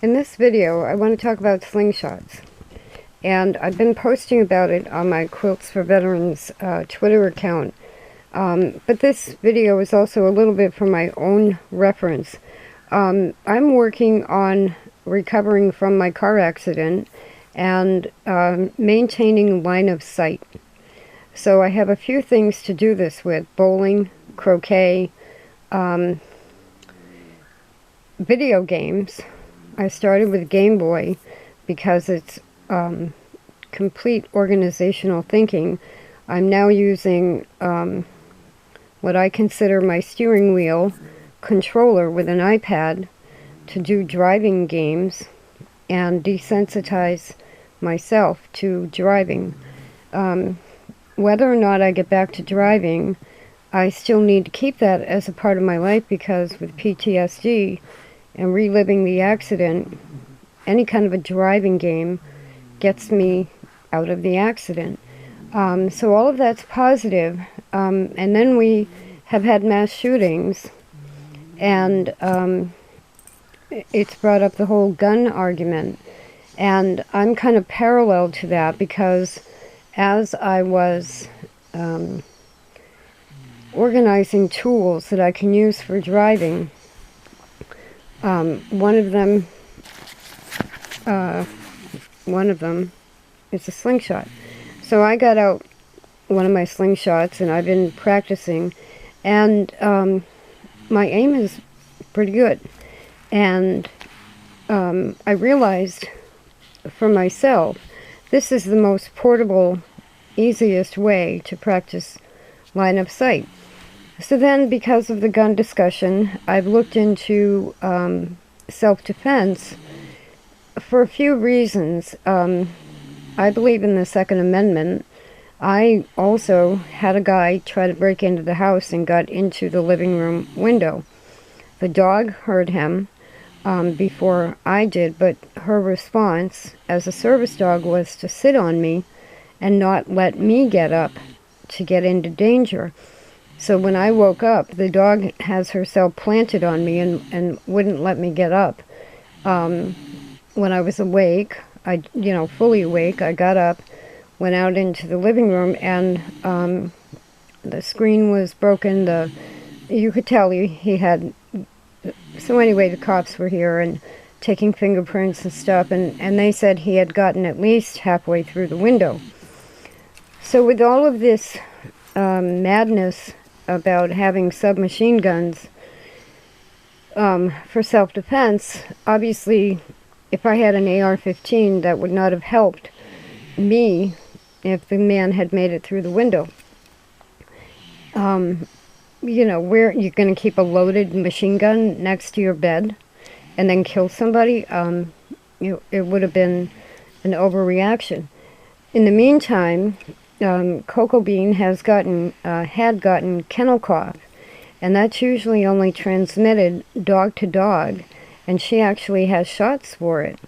In this video, I want to talk about slingshots, and I've been posting about it on my Quilts for Veterans Twitter account, but this video is also a little bit for my own reference. I'm working on recovering from my car accident and maintaining line of sight. So I have a few things to do this with: bowling, croquet, video games. I started with Game Boy because it's complete organizational thinking. I'm now using what I consider my steering wheel controller with an iPad to do driving games and desensitize myself to driving. Whether or not I get back to driving, I still need to keep that as a part of my life, because with PTSD and reliving the accident, any kind of a driving game gets me out of the accident. So all of that's positive. And then we have had mass shootings, and it's brought up the whole gun argument. And I'm kind of parallel to that, because as I was organizing tools that I can use for driving, one of them is a slingshot. So I got out one of my slingshots and I've been practicing, and my aim is pretty good. And I realized for myself, this is the most portable, easiest way to practice line of sight. So then, because of the gun discussion, I've looked into self-defense for a few reasons. I believe in the Second Amendment. I also had a guy try to break into the house and got into the living room window. The dog heard him before I did, but her response as a service dog was to sit on me and not let me get up to get into danger. So when I woke up, the dog has herself planted on me and wouldn't let me get up. When I was awake, fully awake, I got up, went out into the living room, and the screen was broken. You could tell he had... So anyway, the cops were here and taking fingerprints and stuff, and they said he had gotten at least halfway through the window. So with all of this madness about having submachine guns for self-defense, obviously, if I had an AR-15, that would not have helped me if the man had made it through the window. Where you're going to keep a loaded machine gun next to your bed and then kill somebody, it would have been an overreaction. In the meantime, Coco Bean had gotten kennel cough, and that's usually only transmitted dog to dog, and she actually has shots for it.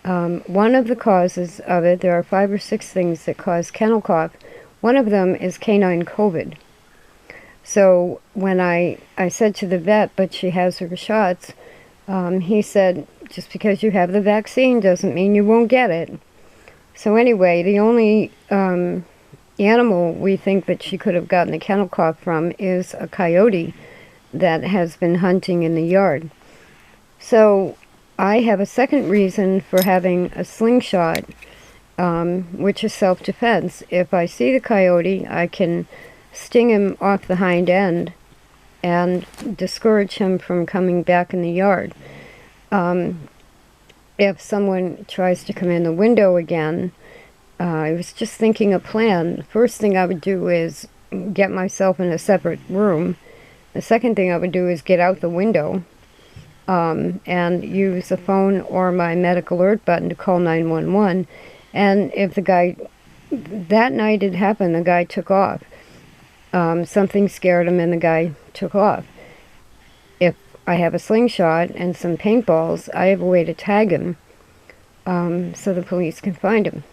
One of the causes of it, there are 5 or 6 things that cause kennel cough. One of them is canine COVID. So when I said to the vet, but she has her shots, he said, just because you have the vaccine doesn't mean you won't get it. So anyway, the only animal we think that she could have gotten the kennel cough from is a coyote that has been hunting in the yard. So I have a second reason for having a slingshot, which is self-defense. If I see the coyote, I can sting him off the hind end and discourage him from coming back in the yard. If someone tries to come in the window again, I was just thinking a plan. The first thing I would do is get myself in a separate room. The second thing I would do is get out the window and use the phone or my medic alert button to call 911. And if the guy, that night it happened, the guy took off. Something scared him and the guy took off. If I have a slingshot and some paintballs, I have a way to tag him so the police can find him.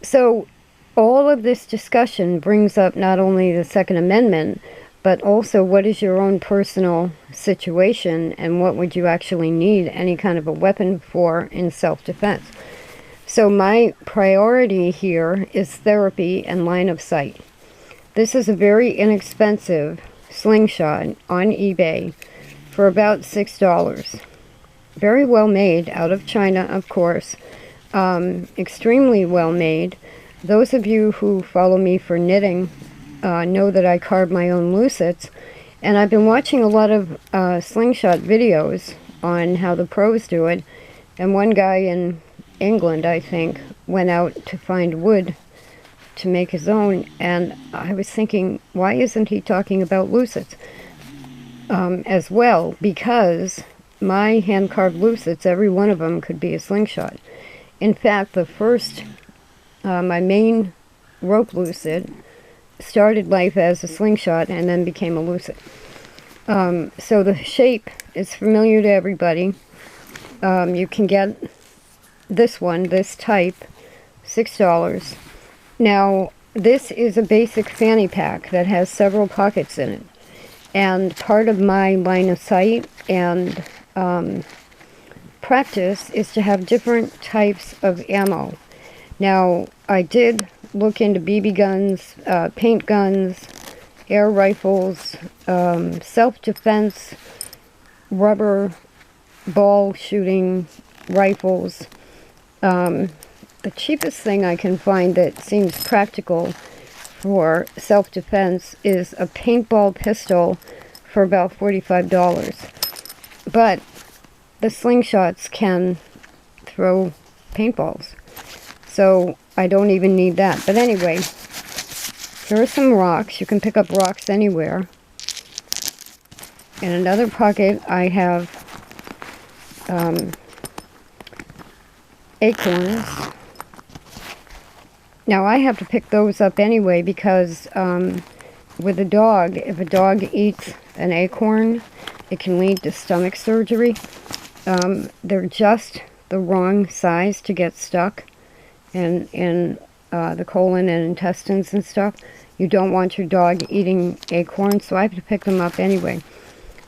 So all of this discussion brings up not only the Second Amendment, but also what is your own personal situation and what would you actually need any kind of a weapon for in self-defense. So my priority here is therapy and line of sight. This is a very inexpensive SlingShot on eBay for about $6. Very well made, out of China, of course. Extremely well made. Those of you who follow me for knitting know that I carve my own lucets, and I've been watching a lot of SlingShot videos on how the pros do it, and one guy in England, I think, went out to find wood to make his own, and I was thinking, why isn't he talking about lucets as well? Because my hand-carved lucets, every one of them could be a slingshot. In fact, the first, my main rope lucet started life as a slingshot and then became a lucet. So the shape is familiar to everybody. You can get this one, this type, $6. Now, this is a basic fanny pack that has several pockets in it. And part of my line of sight and practice is to have different types of ammo. Now, I did look into BB guns, paint guns, air rifles, self-defense, rubber ball shooting rifles. The cheapest thing I can find that seems practical for self-defense is a paintball pistol for about $45. But the slingshots can throw paintballs, so I don't even need that. But anyway, here are some rocks. You can pick up rocks anywhere. In another pocket I have acorns. Now I have to pick those up anyway because with a dog, if a dog eats an acorn, it can lead to stomach surgery. They're just the wrong size to get stuck in the colon and intestines and stuff. You don't want your dog eating acorns, so I have to pick them up anyway.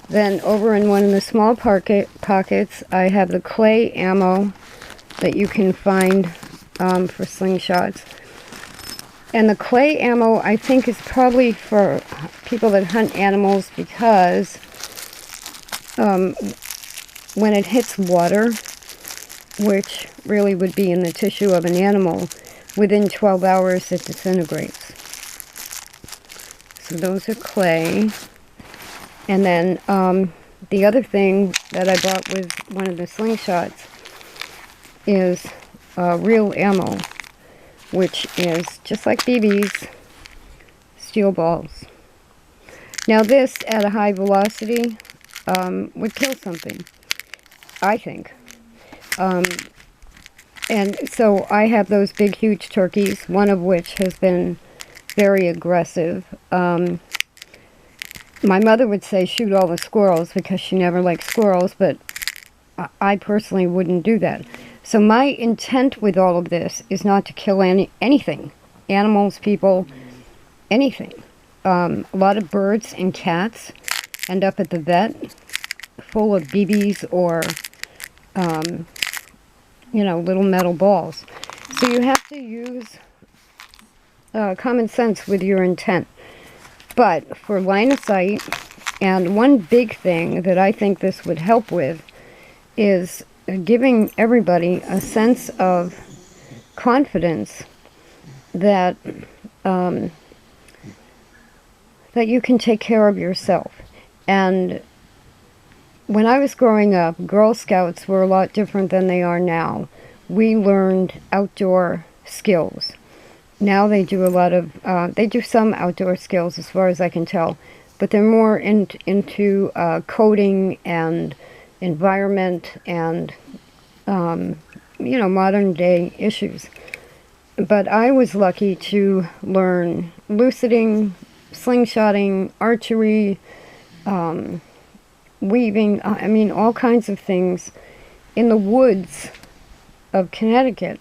Then over in one of the small pockets, I have the clay ammo that you can find for slingshots. And the clay ammo, I think, is probably for people that hunt animals because when it hits water, which really would be in the tissue of an animal, within 12 hours it disintegrates. So those are clay. And then the other thing that I bought with one of the slingshots is real ammo, which is just like BBs, steel balls. Now this, at a high velocity, would kill something, I think. And so I have those big, huge turkeys, one of which has been very aggressive. My mother would say shoot all the squirrels because she never liked squirrels, but I personally wouldn't do that. So my intent with all of this is not to kill anything. Animals, people, anything. A lot of birds and cats end up at the vet full of BBs or, you know, little metal balls. So you have to use common sense with your intent. But for line of sight, and one big thing that I think this would help with is giving everybody a sense of confidence that that you can take care of yourself. And when I was growing up, Girl Scouts were a lot different than they are now. We learned outdoor skills. Now they do a lot of, they do some outdoor skills as far as I can tell, but they're more into coding and environment and, you know, modern day issues. But I was lucky to learn luciding, slingshotting, archery, weaving, I mean, all kinds of things in the woods of Connecticut.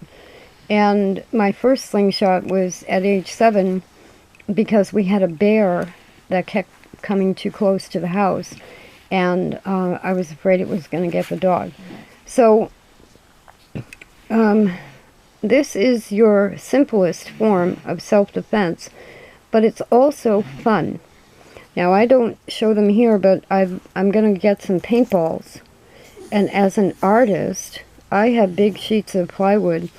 And my first slingshot was at age 7 because we had a bear that kept coming too close to the house, and I was afraid it was going to get the dog. So this is your simplest form of self-defense, but it's also fun. Now, I don't show them here, but I'm going to get some paintballs. And as an artist, I have big sheets of plywood.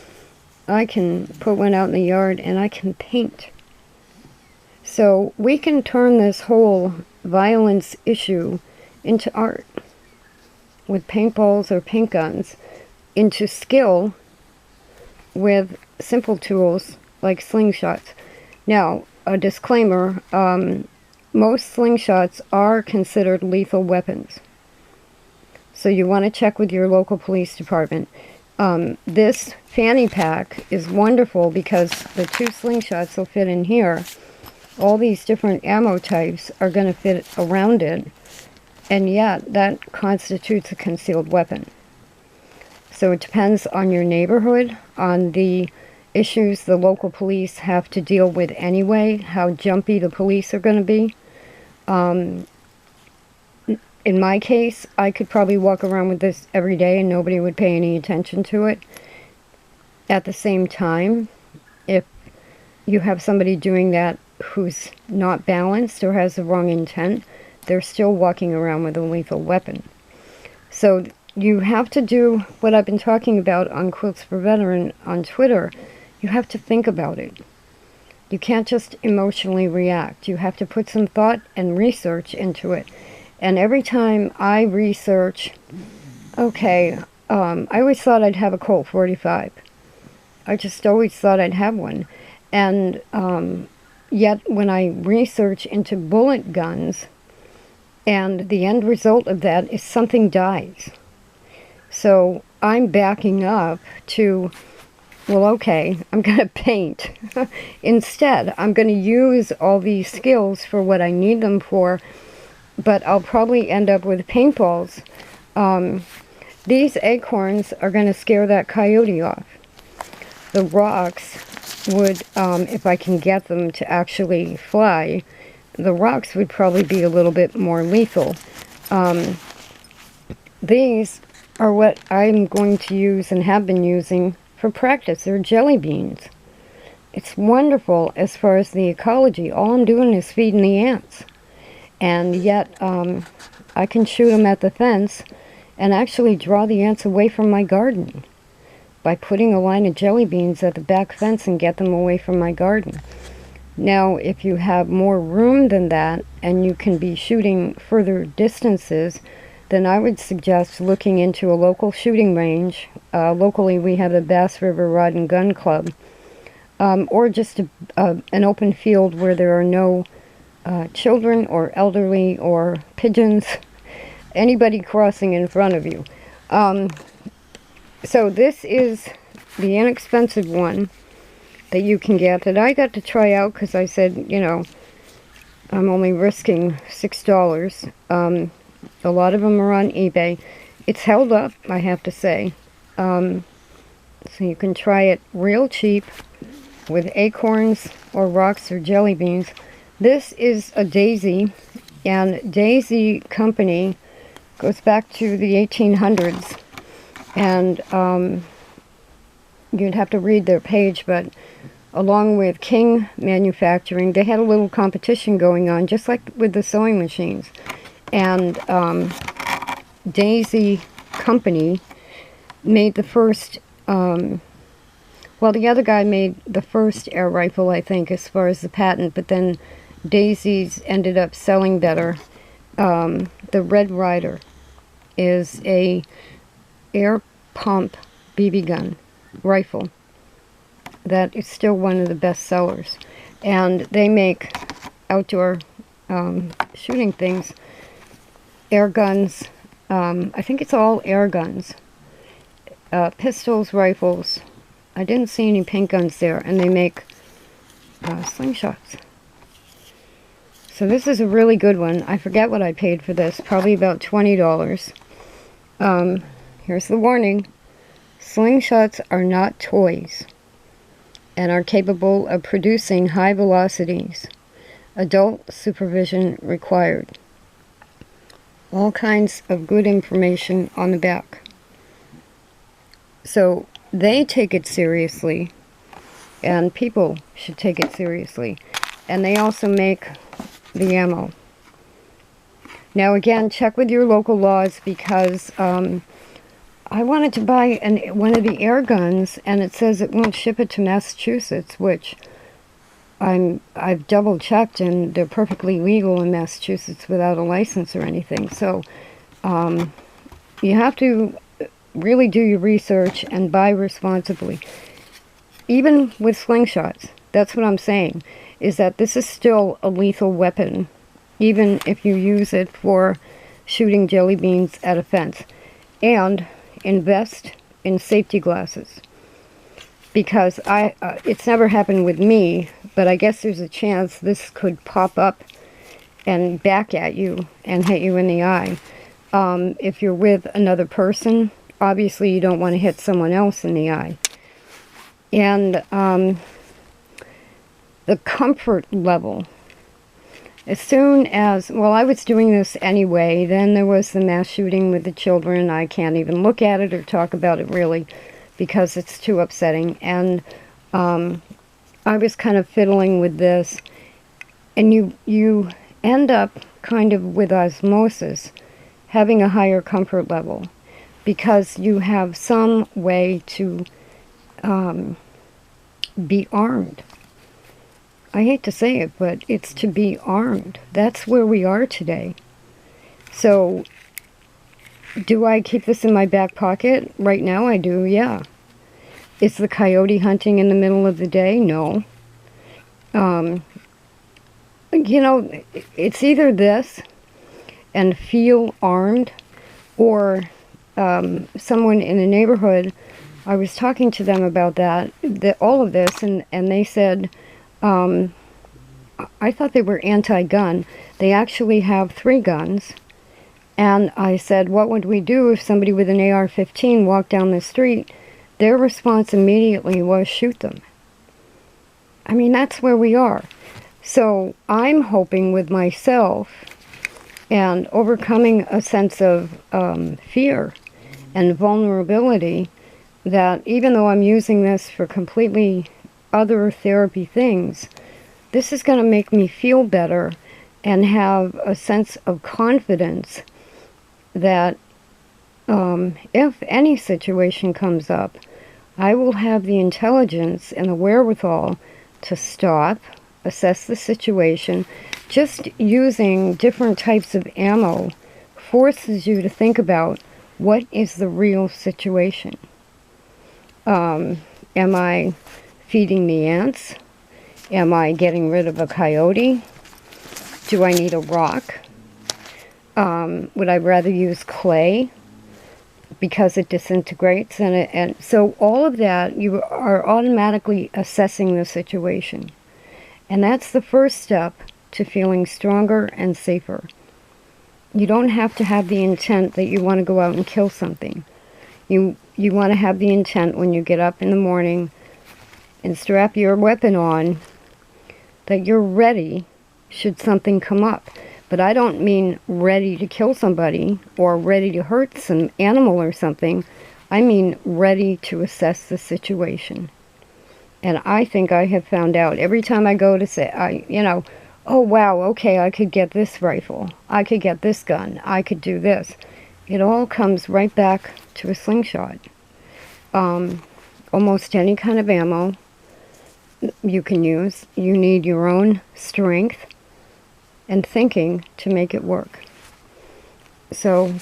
I can put one out in the yard and I can paint. So we can turn this whole violence issue into art with paintballs or paint guns, into skill with simple tools like slingshots. Now, a disclaimer, most slingshots are considered lethal weapons. So you want to check with your local police department. This fanny pack is wonderful because the 2 slingshots will fit in here. All these different ammo types are going to fit around it, and yet that constitutes a concealed weapon. So it depends on your neighborhood, on the issues the local police have to deal with anyway, how jumpy the police are going to be. In my case, I could probably walk around with this every day and nobody would pay any attention to it. At the same time, if you have somebody doing that who's not balanced or has the wrong intent, they're still walking around with a lethal weapon. So you have to do what I've been talking about on Quilts for Veteran on Twitter. You have to think about it. You can't just emotionally react. You have to put some thought and research into it. And every time I research, okay, I always thought I'd have a Colt 45. I just always thought I'd have one. And yet when I research into bullet guns, and the end result of that is something dies. So I'm backing up to, well, okay, I'm going to paint. Instead, I'm going to use all these skills for what I need them for, but I'll probably end up with paintballs. These acorns are going to scare that coyote off. The rocks would, if I can get them to actually fly, the rocks would probably be a little bit more lethal. These are what I'm going to use and have been using for practice. They're jelly beans. It's wonderful as far as the ecology. All I'm doing is feeding the ants. And yet, I can shoot them at the fence and actually draw the ants away from my garden by putting a line of jelly beans at the back fence and get them away from my garden. Now, if you have more room than that and you can be shooting further distances, then I would suggest looking into a local shooting range. Locally, we have the Bass River Rod and Gun Club, or just an open field where there are no children or elderly or pigeons, anybody crossing in front of you. So this is the inexpensive one that you can get, that I got to try out because I said, you know, I'm only risking $6. A lot of them are on eBay. It's held up, I have to say. So you can try it real cheap with acorns or rocks or jelly beans. This is a daisy, and Daisy Company goes back to the 1800s, and you'd have to read their page, but along with King Manufacturing, they had a little competition going on, just like with the sewing machines. And Daisy Company made the first, well, the other guy made the first air rifle, I think, as far as the patent, but then Daisy's ended up selling better. The Red Ryder is a air pump BB gun rifle that is still one of the best sellers. And they make outdoor shooting things, air guns. I think it's all air guns. Pistols, rifles. I didn't see any paint guns there. And they make slingshots. So this is a really good one. I forget what I paid for this. Probably about $20. Here's the warning. Slingshots are not toys and are capable of producing high velocities. Adult supervision required. All kinds of good information on the back. So they take it seriously, and people should take it seriously. And they also make the ammo. Now again, check with your local laws, because I wanted to buy one of the air guns, and it says it won't ship it to Massachusetts, which I've double checked, and they're perfectly legal in Massachusetts without a license or anything. So you have to really do your research and buy responsibly. Even with slingshots, that's what I'm saying, is that this is still a lethal weapon, even if you use it for shooting jelly beans at a fence. And invest in safety glasses, because it's never happened with me, but I guess there's a chance this could pop up and back at you and hit you in the eye. If you're with another person, obviously you don't want to hit someone else in the eye. And the comfort level. As soon as, well, I was doing this anyway, then there was the mass shooting with the children. I can't even look at it or talk about it really, because it's too upsetting. And I was kind of fiddling with this, and you end up kind of with osmosis having a higher comfort level, because you have some way to be armed. I hate to say it, but it's to be armed. That's where we are today. So, do I keep this in my back pocket? Right now I do, yeah. Is the coyote hunting in the middle of the day? No. You know, it's either this and feel armed, or someone in the neighborhood, I was talking to them about all of this, and they said, I thought they were anti-gun. They actually have 3 guns. And I said, what would we do if somebody with an AR-15 walked down the street? Their response immediately was shoot them. I mean, that's where we are. So I'm hoping with myself and overcoming a sense of fear and vulnerability, that even though I'm using this for completely other therapy things, this is going to make me feel better and have a sense of confidence that if any situation comes up, I will have the intelligence and the wherewithal to stop, assess the situation. Just using different types of ammo forces you to think about, what is the real situation? Am I feeding the ants? Am I getting rid of a coyote? Do I need a rock? Would I rather use clay because it disintegrates? And so all of that, you are automatically assessing the situation. And that's the first step to feeling stronger and safer. You don't have to have the intent that you want to go out and kill something. You want to have the intent when you get up in the morning and strap your weapon on, that you're ready should something come up. But I don't mean ready to kill somebody or ready to hurt some animal or something. I mean ready to assess the situation. And I think I have found out every time I go to say, oh wow, okay, I could get this rifle, I could get this gun, I could do this. It all comes right back to a slingshot. Almost any kind of ammo you can use. You need your own strength and thinking to make it work. So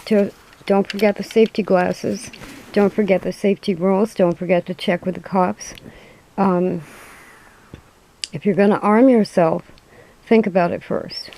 don't forget the safety glasses. Don't forget the safety rules. Don't forget to check with the cops. If you're going to arm yourself, think about it first.